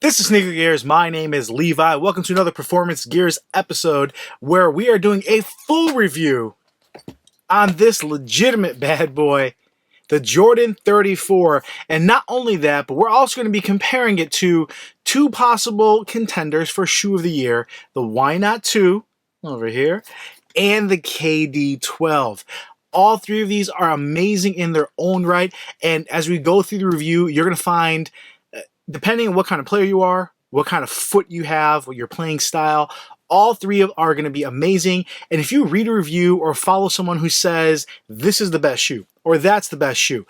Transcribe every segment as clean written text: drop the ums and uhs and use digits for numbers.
This is Sneaker Gears. My name is Levi. Welcome to another Performance Gears episode where we are doing a full review on this legitimate bad boy, the Jordan 34. And not only that, but we're also going to be comparing it to two possible contenders for Shoe of the Year, the Why Not 2 over here and the KD12. All three of these are amazing in their own right. And as we go through the review, you're going to find, depending on what kind of player you are, what kind of foot you have, what your playing style, all three are going to be amazing. And if you read a review or follow someone who says this is the best shoe or that's the best shoe,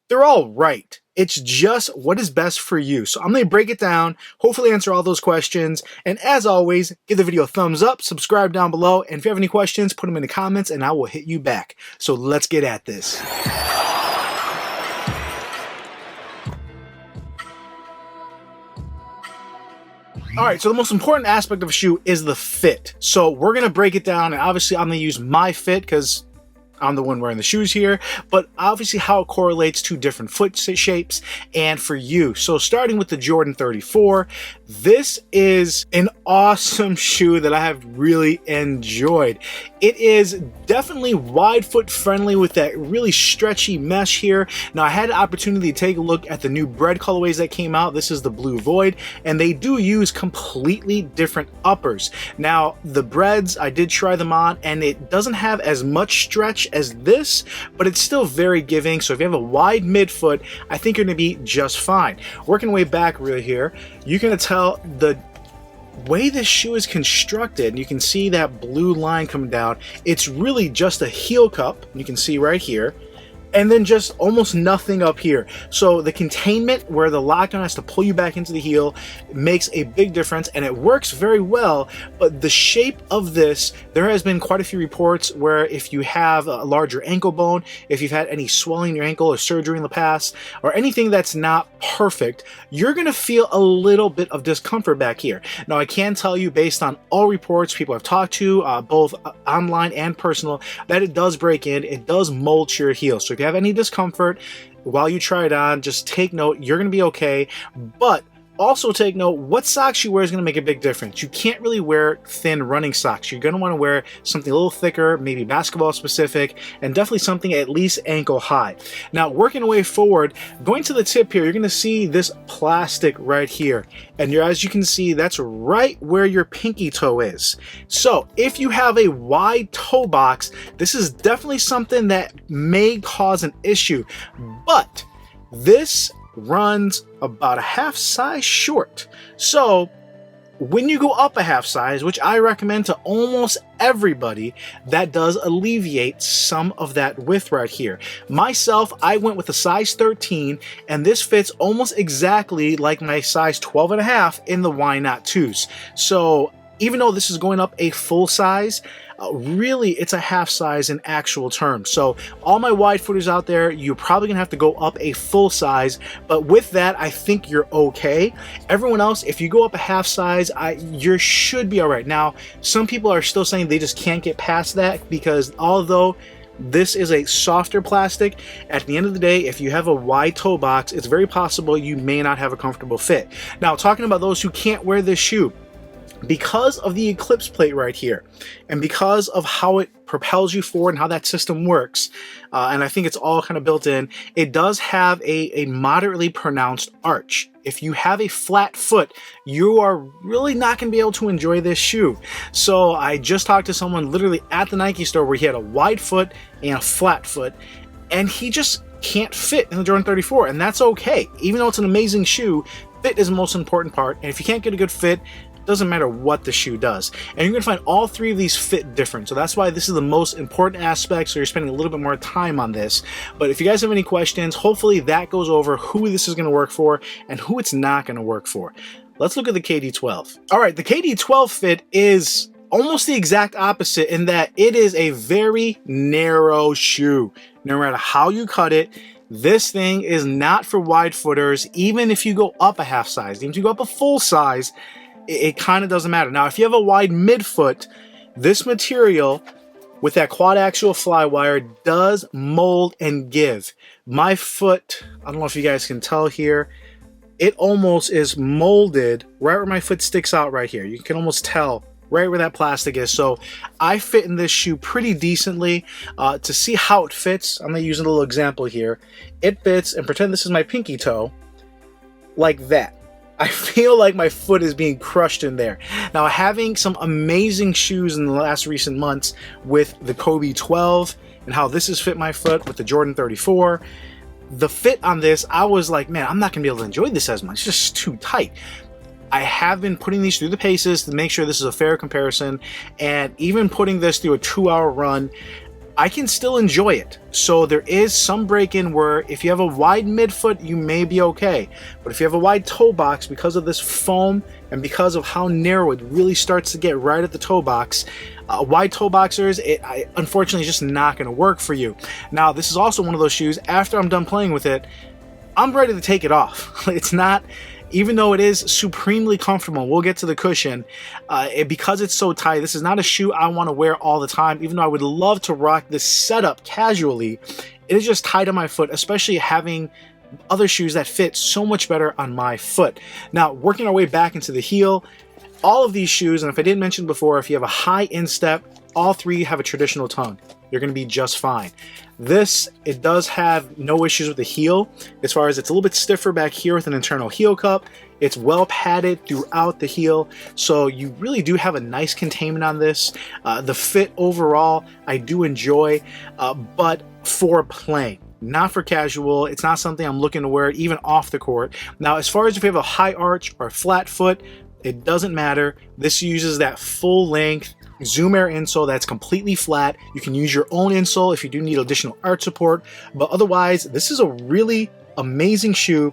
they're all right. It's just what is best for you. So I'm going to break it down, hopefully answer all those questions. And as always, give the video a thumbs up, subscribe down below. And if you have any questions, put them in the comments and I will hit you back. So let's get at this. All right, so the most important aspect of a shoe is the fit. So we're going to break it down, and obviously I'm going to use my fit because I'm the one wearing the shoes here, but obviously how it correlates to different foot shapes and for you. So starting with the Jordan 34, this is an awesome shoe that I have really enjoyed. It is definitely wide foot friendly with that really stretchy mesh here. Now I had the opportunity to take a look at the new bread colorways that came out. This is the Blue Void, and they do use completely different uppers. Now the breads, I did try them on, and it doesn't have as much stretch as this, but it's still very giving. So if you have a wide midfoot, I think you're going to be just fine. Working way back really here, you're going to tell the way this shoe is constructed. You can see that blue line coming down. It's really just a heel cup. You can see right here. And then just almost nothing up here. So the containment where the lockdown has to pull you back into the heel makes a big difference, and it works very well. But the shape of this, there has been quite a few reports where if you have a larger ankle bone, if you've had any swelling in your ankle or surgery in the past, or anything that's not perfect, you're gonna feel a little bit of discomfort back here. Now I can tell you, based on all reports people I've talked to, both online and personal, that it does break in, it does mold to your heel. So if you have any discomfort while you try it on, just take note, you're going to be okay. But also take note, what socks you wear is going to make a big difference. You can't really wear thin running socks. You're going to want to wear something a little thicker, maybe basketball specific, and definitely something at least ankle high. Now, working away forward, going to the tip here, you're going to see this plastic right here. And as you can see, that's right where your pinky toe is. So if you have a wide toe box, this is definitely something that may cause an issue. But this runs about a half size short. So when you go up a half size, which I recommend to almost everybody, that does alleviate some of that width right here. Myself, I went with a size 13, and this fits almost exactly like my size 12 and a half in the Why Not 2s. So even though this is going up a full size, really it's a half size in actual terms. So all my wide footers out there, you're probably gonna have to go up a full size, but with that I think you're okay. Everyone else, if you go up a half size, you should be all right. Now some people are still saying they just can't get past that, because although this is a softer plastic, at the end of the day, if you have a wide toe box, it's very possible you may not have a comfortable fit. Now talking about those who can't wear this shoe, because of the eclipse plate right here, and because of how it propels you forward and how that system works, and I think it's all kind of built in, it does have a moderately pronounced arch. If you have a flat foot, you are really not going to be able to enjoy this shoe. So I just talked to someone literally at the Nike store where he had a wide foot and a flat foot, and he just can't fit in the Jordan 34, and that's okay. Even though it's an amazing shoe, fit is the most important part, and if you can't get a good fit, doesn't matter what the shoe does. And you're going to find all three of these fit different. So that's why this is the most important aspect. So you're spending a little bit more time on this. But if you guys have any questions, hopefully that goes over who this is going to work for and who it's not going to work for. Let's look at the KD12. All right, the KD12 Fit is almost the exact opposite in that it is a very narrow shoe. No matter how you cut it, this thing is not for wide footers. Even if you go up a half size, even if you go up a full size, it kind of doesn't matter. Now, if you have a wide midfoot, this material with that quad axial flywire does mold and give. My foot, I don't know if you guys can tell here, it almost is molded right where my foot sticks out right here. You can almost tell right where that plastic is. So I fit in this shoe pretty decently. To see how it fits, I'm gonna use a little example here. It fits, and pretend this is my pinky toe, like that. I feel like my foot is being crushed in there. Now, having some amazing shoes in the last recent months with the KD12 and how this has fit my foot with the Jordan 34, the fit on this, I was like, man, I'm not gonna be able to enjoy this as much. It's just too tight. I have been putting these through the paces to make sure this is a fair comparison, and even putting this through a 2-hour run, I can still enjoy it. So there is some break-in where if you have a wide midfoot, you may be okay. But if you have a wide toe box, because of this foam and because of how narrow it really starts to get right at the toe box, wide toe boxers, unfortunately, it's just not going to work for you. Now, this is also one of those shoes, after I'm done playing with it, I'm ready to take it off. It's not... Even though it is supremely comfortable, we'll get to the cushion, because it's so tight, this is not a shoe I want to wear all the time. Even though I would love to rock this setup casually, it is just tight on my foot, especially having other shoes that fit so much better on my foot. Now, working our way back into the heel, all of these shoes, and if I didn't mention before, if you have a high instep, all three have a traditional tongue. You're going to be just fine. This, it does have no issues with the heel, as far as it's a little bit stiffer back here with an internal heel cup. It's well padded throughout the heel, so you really do have a nice containment on this. The fit overall, I do enjoy, but for playing, not for casual. It's not something I'm looking to wear even off the court. Now, as far as if you have a high arch or a flat foot, it doesn't matter. This uses that full length Zoom Air insole that's completely flat. You can use your own insole if you do need additional arch support, but otherwise, this is a really amazing shoe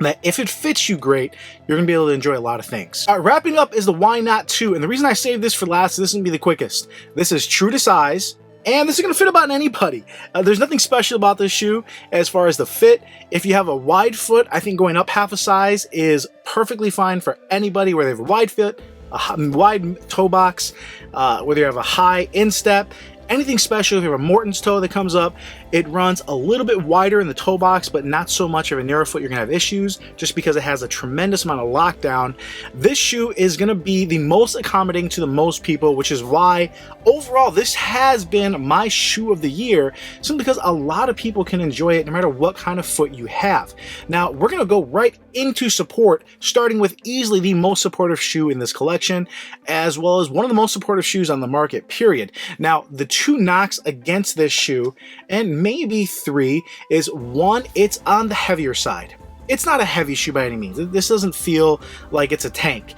that if it fits you great, you're gonna be able to enjoy a lot of things. All right, wrapping up is the Why Not 2, and the reason I saved this for last, this is gonna be the quickest. This is true to size, and this is going to fit about anybody. There's nothing special about this shoe as far as the fit. If you have a wide foot, I think going up half a size is perfectly fine for anybody, whether they have a wide foot, a wide toe box, whether you have a high instep, anything special. If you have a Morton's toe that comes up, it runs a little bit wider in the toe box, but not so much of a narrow foot. You're gonna have issues just because it has a tremendous amount of lockdown. This shoe is gonna be the most accommodating to the most people, which is why overall this has been my shoe of the year, simply because a lot of people can enjoy it no matter what kind of foot you have. Now we're gonna go right into support, starting with easily the most supportive shoe in this collection, as well as one of the most supportive shoes on the market, period. Now the two knocks against this shoe, and maybe three, is one, it's on the heavier side. It's not a heavy shoe by any means. This doesn't feel like it's a tank,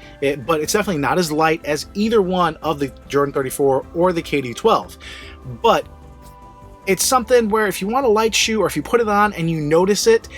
but it's definitely not as light as either one of the Jordan 34 or the KD12. But it's something where if you want a light shoe, or if you put it on and you notice it,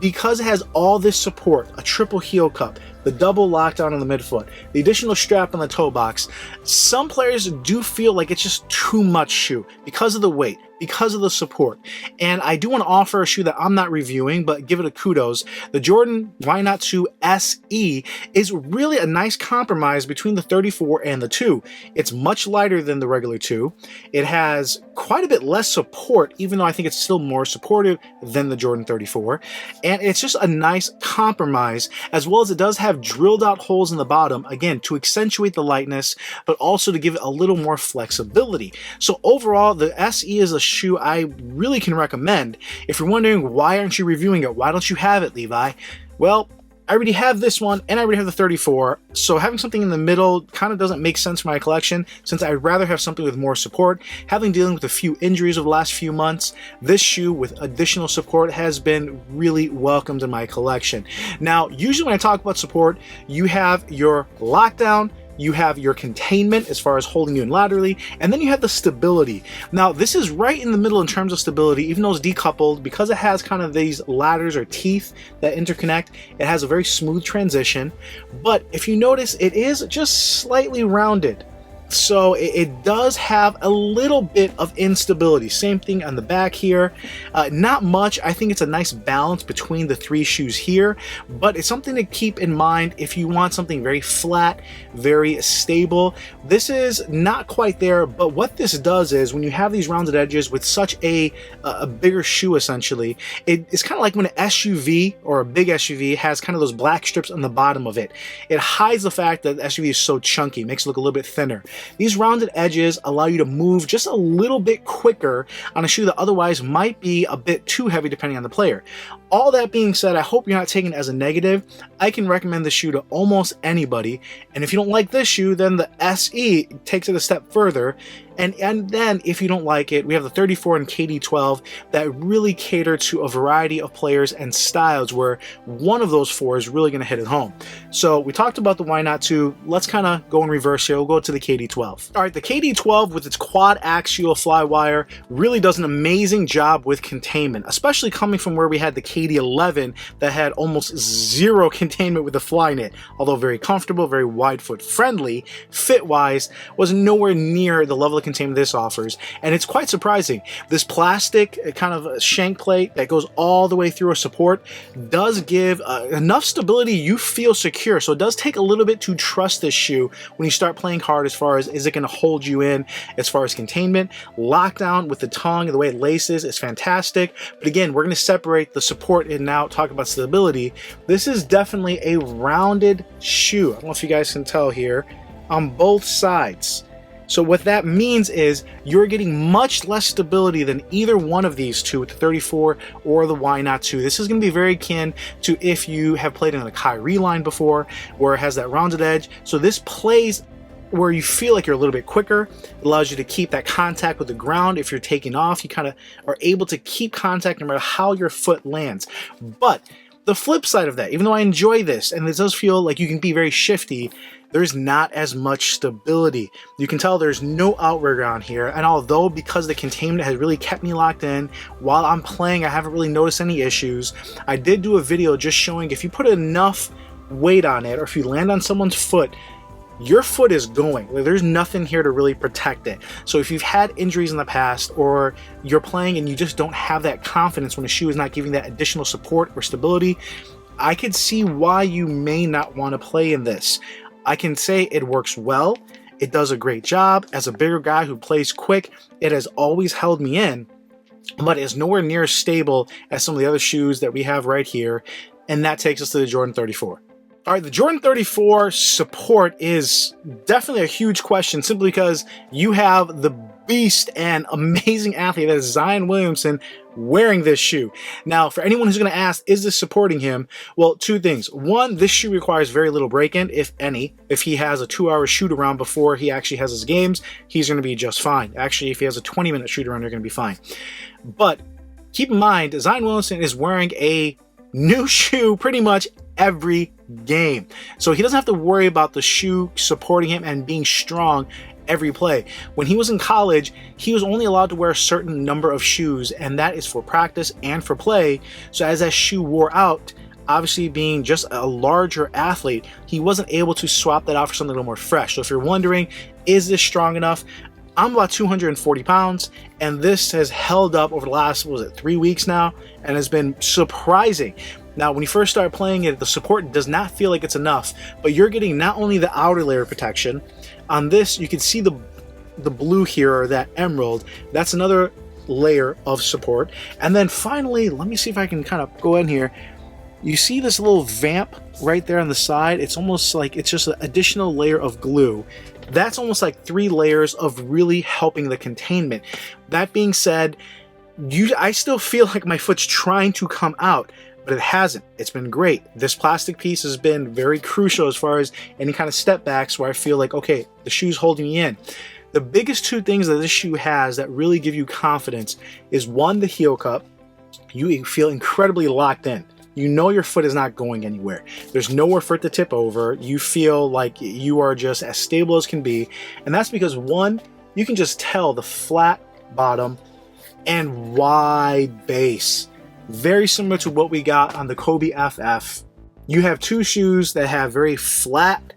because it has all this support, a triple heel cup, the double lockdown on the midfoot, the additional strap on the toe box, some players do feel like it's just too much shoe because of the weight, because of the support. And I do want to offer a shoe that I'm not reviewing, but give it a kudos. The Jordan Why Not 2 SE is really a nice compromise between the 34 and the 2. It's much lighter than the regular 2. It has quite a bit less support, even though I think it's still more supportive than the Jordan 34. And it's just a nice compromise, as well as it does have drilled out holes in the bottom, again, to accentuate the lightness, but also to give it a little more flexibility. So overall, the SE is a shoe I really can recommend. If you're wondering why aren't you reviewing it, why don't you have it, Levi? Well, I already have this one and I already have the 34, so having something in the middle kind of doesn't make sense for my collection, since I'd rather have something with more support. Having dealing with a few injuries over the last few months, this shoe with additional support has been really welcomed in my collection. Now, usually when I talk about support, you have your lockdown, you have your containment as far as holding you in laterally, and then you have the stability. Now this is right in the middle in terms of stability, even though it's decoupled, because it has kind of these ladders or teeth that interconnect. It has a very smooth transition, but if you notice, it is just slightly rounded So it does have a little bit of instability. Same thing on the back here. Not much. I think it's a nice balance between the three shoes here, but it's something to keep in mind if you want something very flat, very stable. This is not quite there, but what this does is when you have these rounded edges with such a bigger shoe, essentially, it's kind of like when an SUV or a big SUV has kind of those black strips on the bottom of it. It hides the fact that the SUV is so chunky, makes it look a little bit thinner. These rounded edges allow you to move just a little bit quicker on a shoe that otherwise might be a bit too heavy depending on the player. All that being said, I hope you're not taking it as a negative. I can recommend this shoe to almost anybody, and if you don't like this shoe, then the SE takes it a step further. And then if you don't like it, we have the 34 and KD12 that really cater to a variety of players and styles, where one of those four is really going to hit it home. So we talked about the Why Not 2. Let's kind of go in reverse here. We'll go to the KD12. All right, the KD12 with its quad axial flywire really does an amazing job with containment, especially coming from where we had the KD11 that had almost zero containment with the Flyknit. Although very comfortable, very wide foot friendly, fit-wise was nowhere near the level of containment this offers, and it's quite surprising. This plastic kind of shank plate that goes all the way through a support does give enough stability you feel secure. So it does take a little bit to trust this shoe when you start playing hard, as far as is it going to hold you in as far as containment. Lockdown with the tongue and the way it laces is fantastic, but again, we're going to separate the support and now talk about stability. This is definitely a rounded shoe. I don't know if you guys can tell here on both sides. So what that means is you're getting much less stability than either one of these two with the 34 or the Why Not 2. This is going to be very akin to if you have played in a Kyrie line before, where it has that rounded edge. So this plays where you feel like you're a little bit quicker. It allows you to keep that contact with the ground. If you're taking off, you kind of are able to keep contact no matter how your foot lands. But the flip side of that, even though I enjoy this, and it does feel like you can be very shifty, there's not as much stability. You can tell there's no outrigger on here, and although because the containment has really kept me locked in while I'm playing, I haven't really noticed any issues. I did do a video just showing if you put enough weight on it, or if you land on someone's foot, your foot is going. There's nothing here to really protect it. So if you've had injuries in the past, or you're playing and you just don't have that confidence when a shoe is not giving that additional support or stability, I could see why you may not want to play in this. I can say it works well. It does a great job. As a bigger guy who plays quick, it has always held me in, but it's nowhere near as stable as some of the other shoes that we have right here. And that takes us to the Jordan 34. All right, the Jordan 34 support is definitely a huge question, simply because you have the beast and amazing athlete that is Zion Williamson wearing this shoe. Now, for anyone who's going to ask, is this supporting him? Well, two things. One, this shoe requires very little break-in, if any. If he has a 2-hour shoot-around before he actually has his games, he's going to be just fine. Actually, if he has a 20-minute shoot-around, you're going to be fine. But keep in mind, Zion Williamson is wearing a new shoe pretty much every game. So he doesn't have to worry about the shoe supporting him and being strong every play. When he was in college, he was only allowed to wear a certain number of shoes, and that is for practice and for play. So as that shoe wore out, obviously being just a larger athlete, he wasn't able to swap that out for something a little more fresh. So if you're wondering, is this strong enough? I'm about 240 pounds, and this has held up over the last, 3 weeks now, and has been surprising. Now, when you first start playing it, the support does not feel like it's enough, but you're getting not only the outer layer of protection. On this, you can see the blue here, or that emerald. That's another layer of support. And then finally, let me see if I can kind of go in here. You see this little vamp right there on the side? It's almost like it's just an additional layer of glue. That's almost like 3 layers of really helping the containment. That being said, I still feel like my foot's trying to come out, but it hasn't. It's been great. This plastic piece has been very crucial as far as any kind of step backs where I feel like, okay, the shoe's holding me in. The biggest 2 things that this shoe has that really give you confidence is, one, the heel cup. You feel incredibly locked in. You know your foot is not going anywhere. There's nowhere for it to tip over. You feel like you are just as stable as can be. And that's because, one, you can just tell the flat bottom and wide base. Very similar to what we got on the Kobe FF. You have 2 shoes that have very flat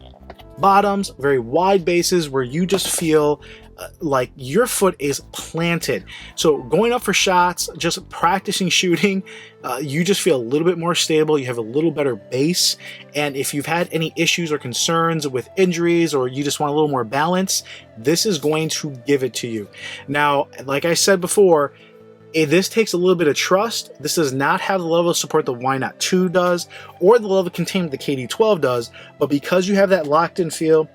bottoms, very wide bases where you just feel like your foot is planted. So going up for shots, just practicing shooting, you just feel a little bit more stable. You have a little better base. And if you've had any issues or concerns with injuries, or you just want a little more balance, this is going to give it to you. Now, like I said before, this takes a little bit of trust. This does not have the level of support the Why Not 2 does, or the level of containment the KD12 does, but because you have that locked in feel,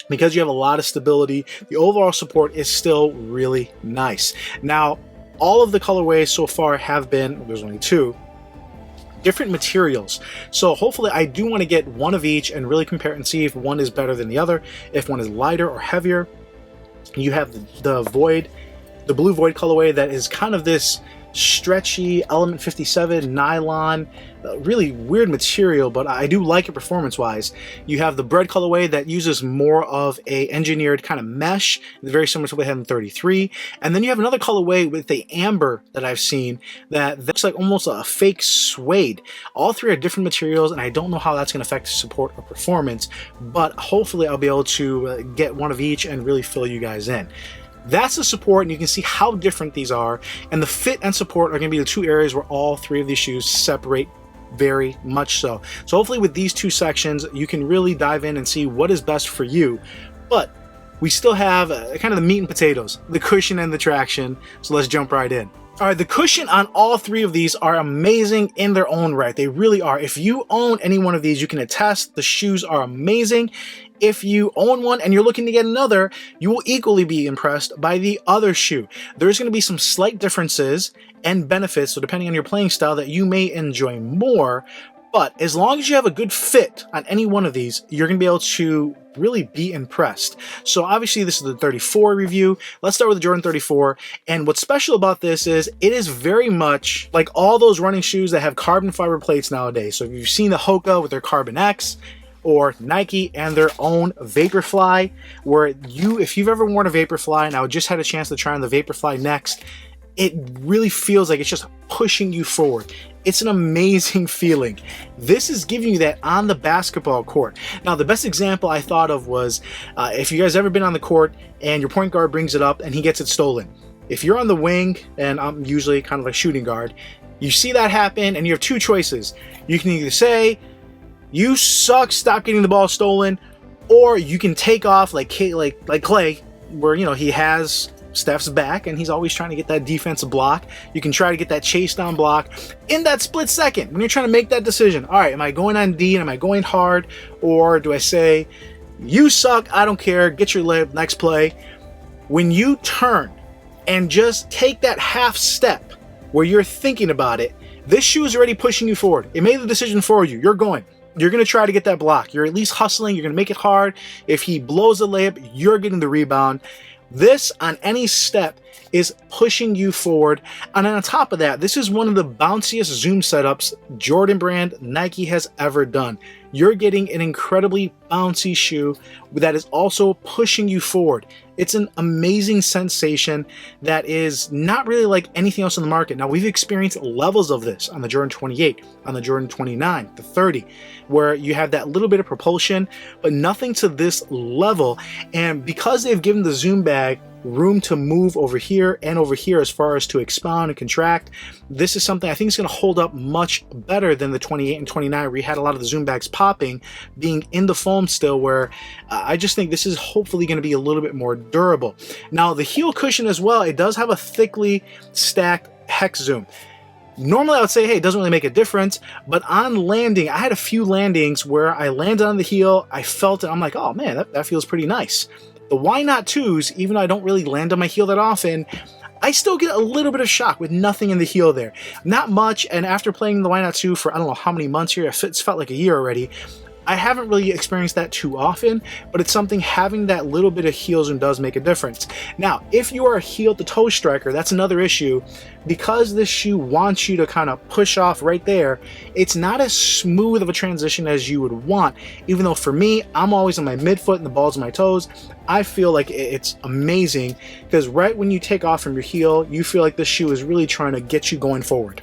because you have a lot of stability, the overall support is still really nice. Now, all of the colorways so far have been, there's only 2, different materials. So hopefully I do want to get one of each and really compare and see if one is better than the other, if one is lighter or heavier. You have the blue void colorway that is kind of this stretchy element 57 nylon, really weird material, but I do like it performance wise. You have the bread colorway that uses more of a engineered kind of mesh, very similar to what they had in 33, and then you have another colorway with the amber that I've seen that looks like almost a fake suede. All 3 are different materials, and I don't know how that's going to affect support or performance, but hopefully I'll be able to get one of each and really fill you guys in. That's the support, and you can see how different these are, and the fit and support are going to be the 2 areas where all 3 of these shoes separate very much so. So hopefully with these 2 sections you can really dive in and see what is best for you. But we still have kind of the meat and potatoes, the cushion and the traction, so let's jump right in. All right, the cushion on all 3 of these are amazing in their own right. They really are. If you own any one of these, you can attest the shoes are amazing. If you own one and you're looking to get another, you will equally be impressed by the other shoe. There's going to be some slight differences and benefits, so depending on your playing style, that you may enjoy more. But as long as you have a good fit on any one of these, you're going to be able to really be impressed. So obviously this is the 34 review. Let's start with the Jordan 34. And what's special about this is it is very much like all those running shoes that have carbon fiber plates nowadays. So if you've seen the Hoka with their Carbon X, or Nike and their own Vaporfly, where if you've ever worn a Vaporfly, and I just had a chance to try on the Vaporfly next, it really feels like it's just pushing you forward. It's an amazing feeling. This is giving you that on the basketball court. Now, the best example I thought of was if you guys ever been on the court and your point guard brings it up and he gets it stolen. If you're on the wing, and I'm usually kind of a shooting guard, you see that happen and you have 2 choices. You can either say, "You suck, stop getting the ball stolen," or you can take off like Clay, where, you know, he has Steph's back and he's always trying to get that defensive block. You can try to get that chase down block in that split second when you're trying to make that decision. All right, am I going on D and am I going hard, or do I say, "You suck, I don't care, get your lip, next play"? When you turn and just take that half step where you're thinking about it, this shoe is already pushing you forward. It made the decision for you. You're going. You're going to try to get that block. You're at least hustling. You're going to make it hard. If he blows the layup, you're getting the rebound. This, on any step, is pushing you forward. And on top of that, this is one of the bounciest zoom setups Jordan brand Nike has ever done. You're getting an incredibly bouncy shoe that is also pushing you forward. It's an amazing sensation that is not really like anything else in the market. Now, we've experienced levels of this on the Jordan 28, on the Jordan 29, the 30, where you have that little bit of propulsion, but nothing to this level. And because they've given the zoom bag room to move over here and over here as far as to expound and contract, this is something I think is going to hold up much better than the 28 and 29, where you had a lot of the zoom bags popping, being in the foam still, where I just think this is hopefully going to be a little bit more durable. Now, the heel cushion as well, it does have a thickly stacked hex zoom. Normally I would say, hey, it doesn't really make a difference, but on landing, I had a few landings where I landed on the heel, I felt it, I'm like, oh man, that feels pretty nice. The Why Not 2s, even though I don't really land on my heel that often, I still get a little bit of shock with nothing in the heel there. Not much, and after playing the Why Not 2 for I don't know how many months here, it's felt like a year already, I haven't really experienced that too often, but it's something having that little bit of heel zoom does make a difference. Now, if you are a heel to toe striker, that's another issue. Because this shoe wants you to kind of push off right there, it's not as smooth of a transition as you would want. Even though for me, I'm always on my midfoot and the balls of my toes, I feel like it's amazing because right when you take off from your heel, you feel like this shoe is really trying to get you going forward.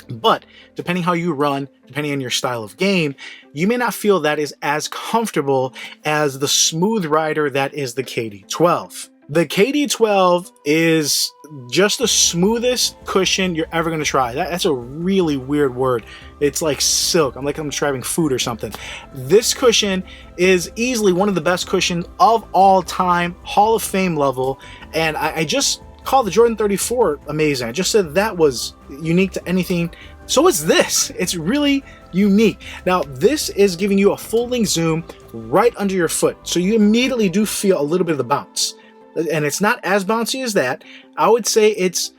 But depending how you run, depending on your style of game, you may not feel that is as comfortable as the smooth rider that is the KD12. The KD12 is just the smoothest cushion you're ever going to try. That's a really weird word. It's like silk. I'm describing food or something. This cushion is easily one of the best cushions of all time, Hall of Fame level, and I just called the Jordan 34 amazing. I just said that was unique to anything. So is this. It's really unique. Now, this is giving you a full-length zoom right under your foot, so you immediately do feel a little bit of the bounce. And it's not as bouncy as that. I would say it's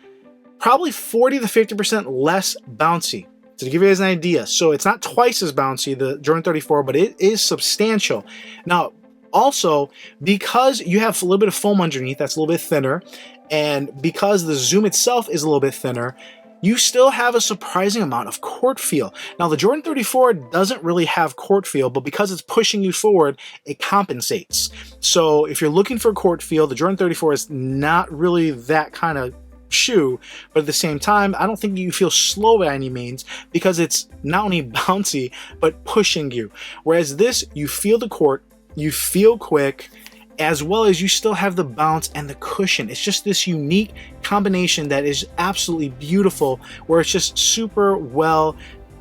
probably 40 to 50% less bouncy, to give you guys an idea. So it's not twice as bouncy, the Jordan 34, but it is substantial. Now, also, because you have a little bit of foam underneath, that's a little bit thinner, and because the zoom itself is a little bit thinner, you still have a surprising amount of court feel. Now, the Jordan 34 doesn't really have court feel, but because it's pushing you forward, it compensates. So if you're looking for court feel, the Jordan 34 is not really that kind of shoe, but at the same time, I don't think you feel slow by any means because it's not only bouncy, but pushing you. Whereas this, you feel the court, you feel quick, as well as you still have the bounce and the cushion. It's just this unique combination that is absolutely beautiful, where it's just super well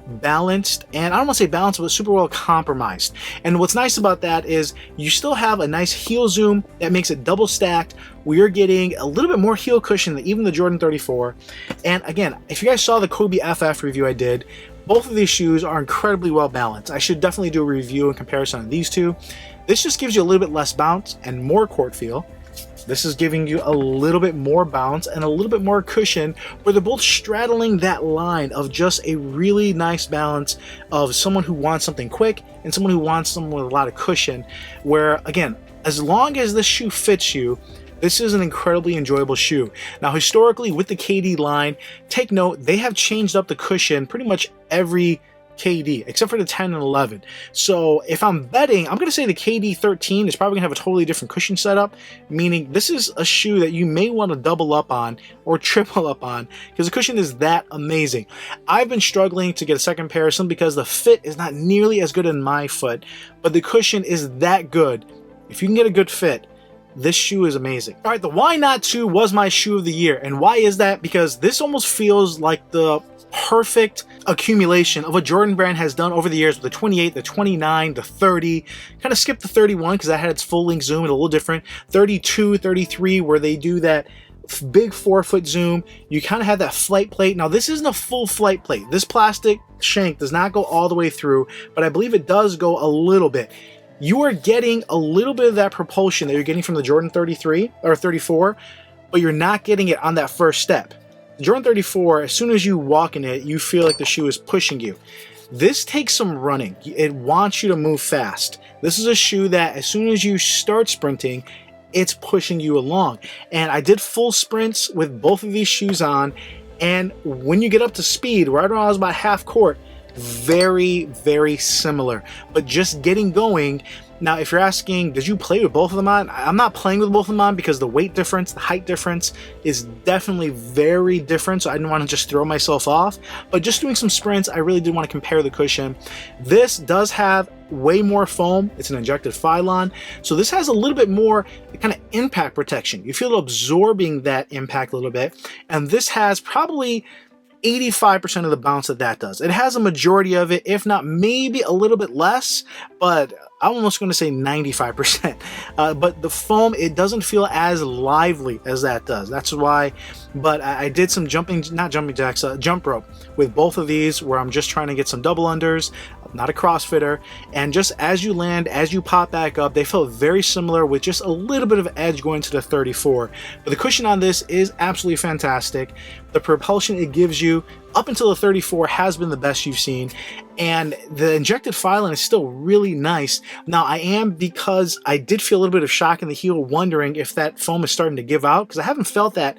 balanced, and I don't want to say balanced, but super well compromised. And what's nice about that is you still have a nice heel zoom that makes it double stacked, where you're getting a little bit more heel cushion than even the Jordan 34. And again, if you guys saw the Kobe FF review I did, both of these shoes are incredibly well balanced. I should definitely do a review in comparison of these two. This just gives you a little bit less bounce and more court feel. This is giving you a little bit more bounce and a little bit more cushion, where they're both straddling that line of just a really nice balance of someone who wants something quick and someone who wants something with a lot of cushion, where, again, as long as this shoe fits you, this is an incredibly enjoyable shoe. Now, historically, with the KD line, take note, they have changed up the cushion pretty much every KD, except for the 10 and 11. So if I'm betting, I'm going to say the KD13 is probably going to have a totally different cushion setup, meaning this is a shoe that you may want to double up on or triple up on, because the cushion is that amazing. I've been struggling to get a second pair simply because the fit is not nearly as good in my foot, but the cushion is that good. If you can get a good fit, this shoe is amazing. All right, the Why Not 2 was my shoe of the year. And why is that? Because this almost feels like the perfect accumulation of what Jordan Brand has done over the years with the 28, the 29, the 30. Kind of skipped the 31 because that had its full length zoom and a little different. 32, 33, where they do that big 4-foot zoom. You kind of have that flight plate. Now, this isn't a full flight plate. This plastic shank does not go all the way through, but I believe it does go a little bit. You are getting a little bit of that propulsion that you're getting from the Jordan 33 or 34, but you're not getting it on that first step. The Jordan 34, as soon as you walk in it, you feel like the shoe is pushing you. This takes some running. It wants you to move fast. This is a shoe that as soon as you start sprinting, it's pushing you along. And I did full sprints with both of these shoes on, and when you get up to speed, right around I was about half court, very, very similar, but just getting going. Now, if you're asking, did you play with both of them on? I'm not playing with both of them on because the weight difference, the height difference is definitely very different, so I didn't want to just throw myself off. But just doing some sprints, I really did want to compare the cushion. This does have way more foam. It's an injected Phylon, so this has a little bit more kind of impact protection. You feel it absorbing that impact a little bit, and this has probably 85% of the bounce that does. It has a majority of it, if not maybe a little bit less, but I'm almost going to say 95%. But the foam, it doesn't feel as lively as that does. That's why, but I did some jump rope with both of these, where I'm just trying to get some double unders. I'm not a CrossFitter, and just as you land, as you pop back up, they feel very similar with just a little bit of edge going to the 34. But the cushion on this is absolutely fantastic. The propulsion it gives you up until the 34 has been the best you've seen, and the injected Phylon is still really nice. Now, because I did feel a little bit of shock in the heel, wondering if that foam is starting to give out, because I haven't felt that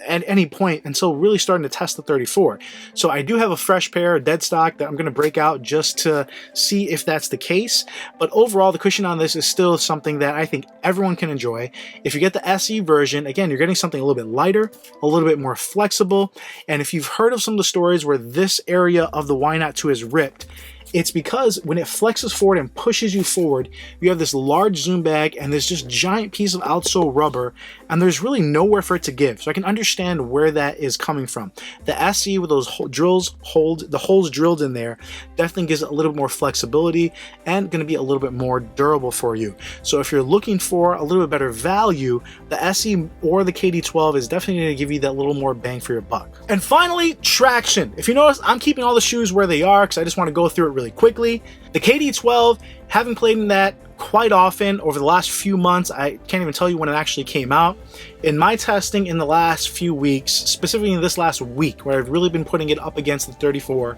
at any point until really starting to test the 34. So I do have a fresh pair, dead stock, that I'm going to break out just to see if that's the case. But overall, the cushion on this is still something that I think everyone can enjoy. If you get the SE version, again, you're getting something a little bit lighter, a little bit more flexible. And if you've heard of some of the stories where this area of the Why Not 2 is ripped, it's because when it flexes forward and pushes you forward, you have this large zoom bag and this just giant piece of outsole rubber, and there's really nowhere for it to give. So I can understand where that is coming from. The SE with those the holes drilled in there definitely gives it a little bit more flexibility and going to be a little bit more durable for you. So if you're looking for a little bit better value, the SE or the KD12 is definitely going to give you that little more bang for your buck. And finally, traction. If you notice, I'm keeping all the shoes where they are because I just want to go through it really quickly. The KD12, having played in that quite often over the last few months, I can't even tell you when it actually came out. In my testing in the last few weeks, specifically in this last week, where I've really been putting it up against the 34,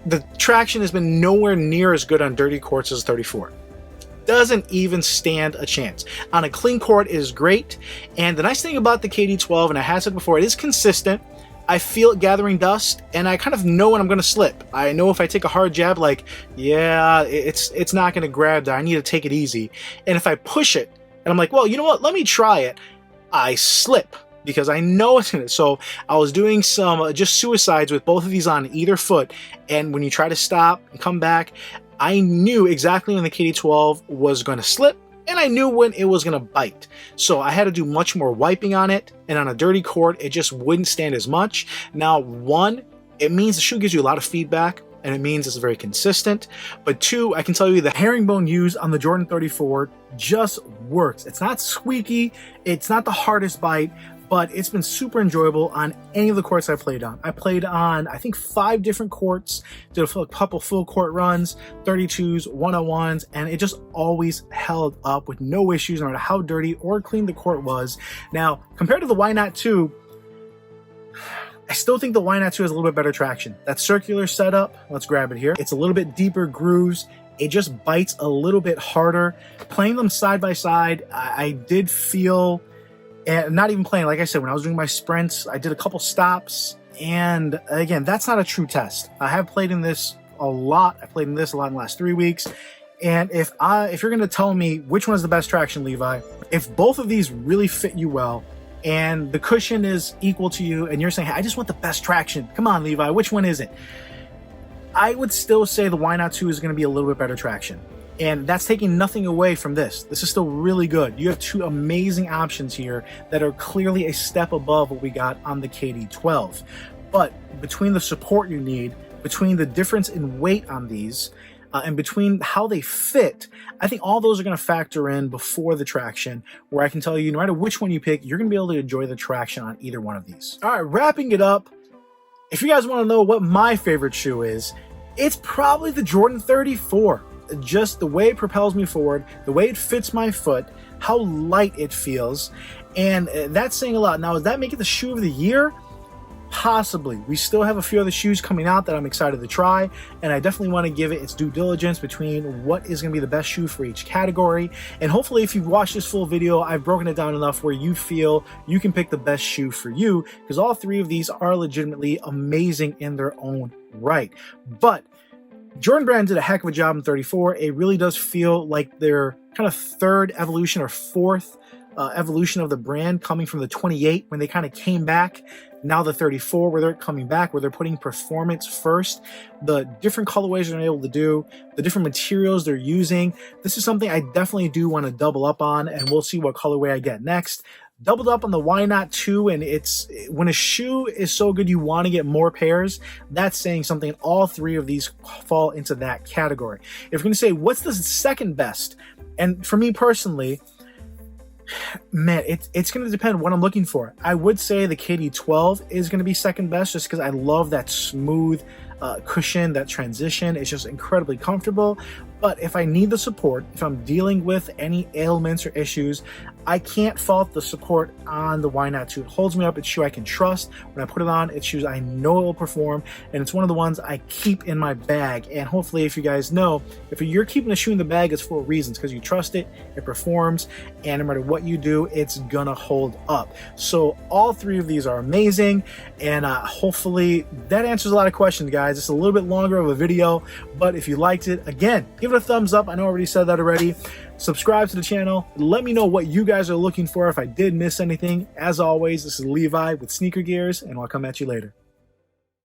the traction has been nowhere near as good on dirty courts as 34. Doesn't even stand a chance. On a clean court, it is great. And the nice thing about the KD12, and I have said before, it is consistent. I feel it gathering dust, and I kind of know when I'm going to slip. I know if I take a hard jab, like, yeah, it's not going to grab that. I need to take it easy. And if I push it, and I'm like, well, you know what? Let me try it. I slip because I know it's in it. So I was doing some just suicides with both of these on either foot, and when you try to stop and come back, I knew exactly when the KD12 was going to slip, and I knew when it was going to bite. So I had to do much more wiping on it, and on a dirty court, it just wouldn't stand as much. Now, one, it means the shoe gives you a lot of feedback, and it means it's very consistent. But two, I can tell you the herringbone used on the Jordan 34 just works. It's not squeaky, it's not the hardest bite, but it's been super enjoyable on any of the courts I played on. I played on, I think, 5 different courts, did a couple full court runs, 32s, 101s, and it just always held up with no issues, no matter how dirty or clean the court was. Now, compared to the Why Not 2, I still think the Why Not 2 has a little bit better traction. That circular setup, let's grab it here. It's a little bit deeper grooves. It just bites a little bit harder. Playing them side by side, I did feel, and not even playing, like I said, when I was doing my sprints, I did a couple stops, and again, that's not a true test. I have played in this a lot. I played in this a lot in the last 3 weeks, and if you're going to tell me which one is the best traction, Levi, if both of these really fit you well, and the cushion is equal to you, and you're saying, hey, I just want the best traction, come on, Levi, which one is it? I would still say the Why Not 2 is going to be a little bit better traction. And that's taking nothing away from this. This is still really good. You have 2 amazing options here that are clearly a step above what we got on the KD12. But between the support you need, between the difference in weight on these, and between how they fit, I think all those are going to factor in before the traction, where I can tell you, no matter which one you pick, you're going to be able to enjoy the traction on either one of these. All right, wrapping it up, if you guys want to know what my favorite shoe is, it's probably the Jordan 34. Just the way it propels me forward, the way it fits my foot, how light it feels, and that's saying a lot. Now, does that make it the shoe of the year? Possibly. We still have a few other shoes coming out that I'm excited to try, and I definitely want to give it its due diligence between what is going to be the best shoe for each category. And hopefully, if you've watched this full video, I've broken it down enough where you feel you can pick the best shoe for you, because all 3 of these are legitimately amazing in their own right. But Jordan Brand did a heck of a job in 34. It really does feel like their kind of 3rd evolution or 4th evolution of the brand, coming from the 28 when they kind of came back. Now the 34, where they're coming back, where they're putting performance first. The different colorways they're able to do, the different materials they're using. This is something I definitely do want to double up on, and we'll see what colorway I get next. Doubled up on the Why Not 2, and it's when a shoe is so good you want to get more pairs. That's saying something. All 3 of these fall into that category. If you're going to say what's the second best, and for me personally, man, it's going to depend what I'm looking for. I would say the KD12 is going to be second best, just because I love that smooth cushion, that transition. It's just incredibly comfortable. But if I need the support, if I'm dealing with any ailments or issues, I can't fault the support on the Why Not 2. It holds me up. It's a shoe I can trust. When I put it on, it's shoes I know it will perform, and it's one of the ones I keep in my bag. And hopefully, if you guys know, if you're keeping a shoe in the bag, it's for reasons, because you trust it, it performs, and no matter what you do, it's gonna hold up. So all three of these are amazing, and hopefully that answers a lot of questions, guys. It's a little bit longer of a video, but if you liked it, again, give it a thumbs up. I know I already said that already. Subscribe to the channel. Let me know what you guys are looking for if I did miss anything. As always, this is Levi with Sneaker Gears, and I'll come at you later.